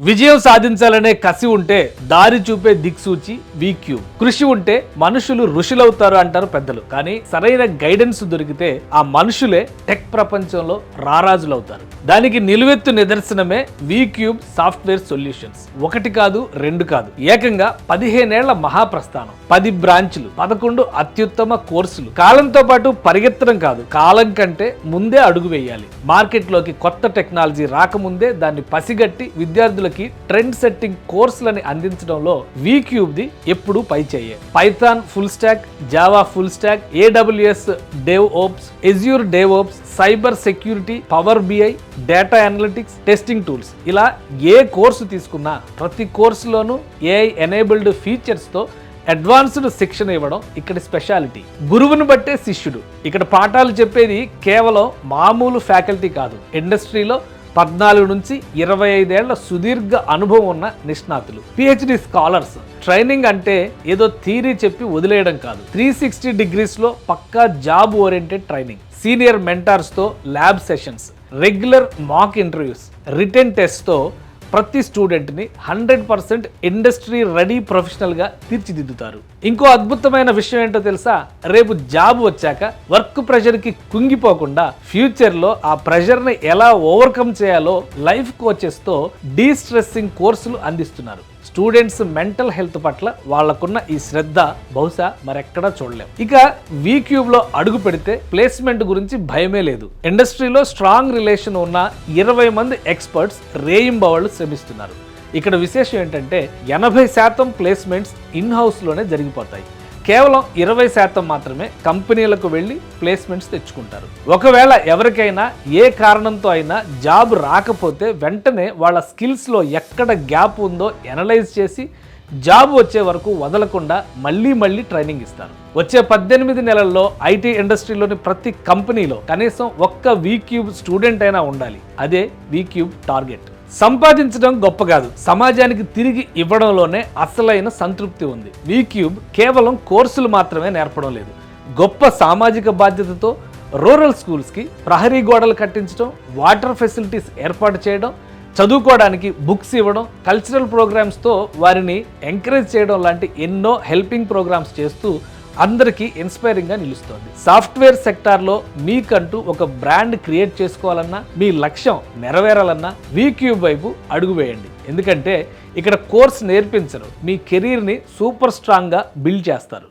విజయం సాధించాలనే కసి ఉంటే దారి చూపే దిక్సూచి వీక్యూబ్. కృషి ఉంటే మనుషులు ఋషులవుతారు అంటారు పెద్దలు. కానీ సరైన గైడెన్స్ దొరికితే ఆ మనుషులే టెక్ ప్రపంచంలో రారాజులవుతారు. దానికి నిలువెత్తు నిదర్శనమే వీక్యూబ్ సాఫ్ట్వేర్ సొల్యూషన్స్. ఒకటి కాదు, రెండు కాదు, ఏకంగా 15 ఏళ్ల మహాప్రస్థానం, 10 బ్రాంచ్లు, 11 అత్యుత్తమ కోర్సులు. కాలంతో పాటు పరిగెత్తడం కాదు, కాలం కంటే ముందే అడుగు వేయాలి. మార్కెట్లోకి కొత్త టెక్నాలజీ రాకముందే దాన్ని పసిగట్టి విద్యార్థులకి ట్రెండ్ సెట్టింగ్ కోర్సులని అందించడంలో వీక్యూబ్ ది ఎప్పుడూ పైచేయే. Python full stack, Java full stack, AWS DevOps, Azure DevOps, cyber security, power BI, data analytics, testing tools, ఇలా ఏ కోర్సు తీసుకున్నా ప్రతి కోర్సులోనూ AI ఎనేబుల్డ్ ఫీచర్స్తో అడ్వాన్స్డ్ శిక్షణ ఇవ్వడం ఇక్కడి స్పెషాలిటీ. గురువును బట్టే శిష్యుడు. ఇక్కడ పాఠాలు చెప్పేది కేవలం మామూలు ఫ్యాకల్టీ కాదు, ఇండస్ట్రీలో 14 నుంచి 25 ఏళ్ల సుదీర్ఘ అనుభవం ఉన్న నిష్ణాతులు, PhD స్కాలర్స్. ట్రైనింగ్ అంటే ఏదో థియరీ చెప్పి వదిలేయడం కాదు, 360 డిగ్రీస్లో పక్కా జాబ్ ఓరియంటెడ్ ట్రైనింగ్. సీనియర్ మెంటార్స్తో lab sessions, regular mock interviews, written టెస్ట్తో ప్రతి స్టూడెంట్ని 100% ఇండస్ట్రీ రెడీ ప్రొఫెషనల్గా తీర్చిదిద్దుతారు. ఇంకో అద్భుతమైన విషయం ఏంటో తెలుసా? రేపు జాబ్ వచ్చాక వర్క్ ప్రెషర్కి కుంగిపోకుండా ఫ్యూచర్లో ఆ ప్రెషర్ని ఎలా ఓవర్కమ్ చేయాలో లైఫ్ కోచెస్తో డీస్ట్రెస్సింగ్ కోర్సులు అందిస్తున్నారు. స్టూడెంట్స్ మెంటల్ హెల్త్ పట్ల వాళ్లకున్న ఈ శ్రద్ధ బహుశా మరెక్కడా చూడలేం. ఇక వీక్యూబ్లో అడుగు పెడితే ప్లేస్మెంట్ గురించి భయమే లేదు. ఇండస్ట్రీలో స్ట్రాంగ్ రిలేషన్ ఉన్న 20 మంది ఎక్స్పర్ట్స్ రేయింబవళ్లు శ్రమిస్తున్నారు. ఇక్కడ విశేషం ఏంటంటే 80% ప్లేస్మెంట్స్ ఇన్ హౌస్లోనే జరిగిపోతాయి. కేవలం 20% మాత్రమే కంపెనీలకు వెళ్ళి ప్లేస్మెంట్స్ తెచ్చుకుంటారు. ఒకవేళ ఎవరికైనా ఏ కారణంతో అయినా జాబ్ రాకపోతే వెంటనే వాళ్ళ స్కిల్స్లో ఎక్కడ గ్యాప్ ఉందో ఎనలైజ్ చేసి జాబ్ వచ్చే వరకు వదలకుండా మళ్ళీ ట్రైనింగ్ ఇస్తారు. వచ్చే 18 నెలల్లో IT ఇండస్ట్రీలోని ప్రతి కంపెనీలో కనీసం ఒక్క వీక్యూబ్ స్టూడెంట్ అయినా ఉండాలి. అదే వీక్యూబ్ టార్గెట్. సంపాదించడం గొప్ప కాదు, సమాజానికి తిరిగి ఇవ్వడంలోనే అసలైన సంతృప్తి ఉంది. వీక్యూబ్ కేవలం కోర్సులు మాత్రమే నేర్పడం లేదు, గొప్ప సామాజిక బాధ్యతతో రూరల్ స్కూల్స్కి ప్రహరీ గోడలు కట్టించడం, వాటర్ ఫెసిలిటీస్ ఏర్పాటు చేయడం, చదువుకోవడానికి బుక్స్ ఇవ్వడం, కల్చరల్ ప్రోగ్రామ్స్తో వారిని ఎంకరేజ్ చేయడం లాంటి ఎన్నో హెల్పింగ్ ప్రోగ్రామ్స్ చేస్తూ అందరికీ ఇన్స్పైరింగ్గా నిలుస్తోంది. సాఫ్ట్వేర్ సెక్టార్లో మీకంటూ ఒక బ్రాండ్ క్రియేట్ చేసుకోవాలన్నా, మీ లక్ష్యం నెరవేరాలన్నా వీక్యూబ్ వైపు అడుగు వేయండి. ఎందుకంటే ఇక్కడ కోర్స్ నేర్పించరు, మీ కెరీర్ని సూపర్ స్ట్రాంగ్గా బిల్డ్ చేస్తారు.